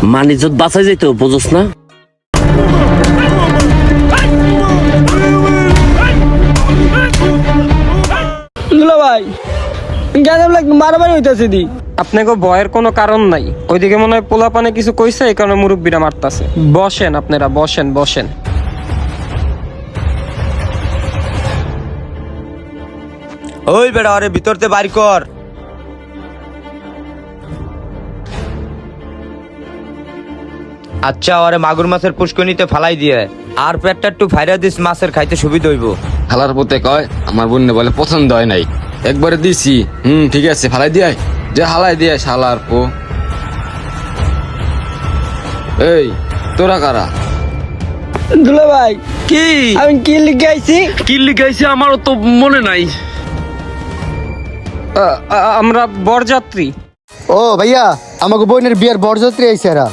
মান ইজ্জত বাঁচাই যেত, বুঝোস না? দুলা ভাই কেন মারামারি হইতাছে দি? আপনাকে ভয়ের কোনো কারণ নাই। ওইদিকে মনে হয় পোলা পানে কিছু কইছে, এই কারণে মুরব্বীরা মারতাছে। বসেন আপনারা, বসেন বসেন। ওই বেড়া আরে ভিতরতে বাড়ি কর। আচ্ছা ওরে মাগুর মাছের পুষ্কনিতে ফালাই দিয়ে আর পেটটা একটু ফাইরা দিস, মাছের খাইতে সুবিধা হইব। হালার পথে কয় আমার বোনে বলে পছন্দ হয় নাই, একবারে দিছি। ঠিক আছে ফালাই দিয়ে যে হালাই দিয়ে শালার পো। এই তোরা কারা? দুলা ভাই কি আমি কি লিখে আইছি? কি লিখাইছে আমারও তো মনে নাই। আমরা বরযাত্রী। ও ভাইয়া, আমাকে বোনের বিয়ের বরযাত্রী আইছে এরা।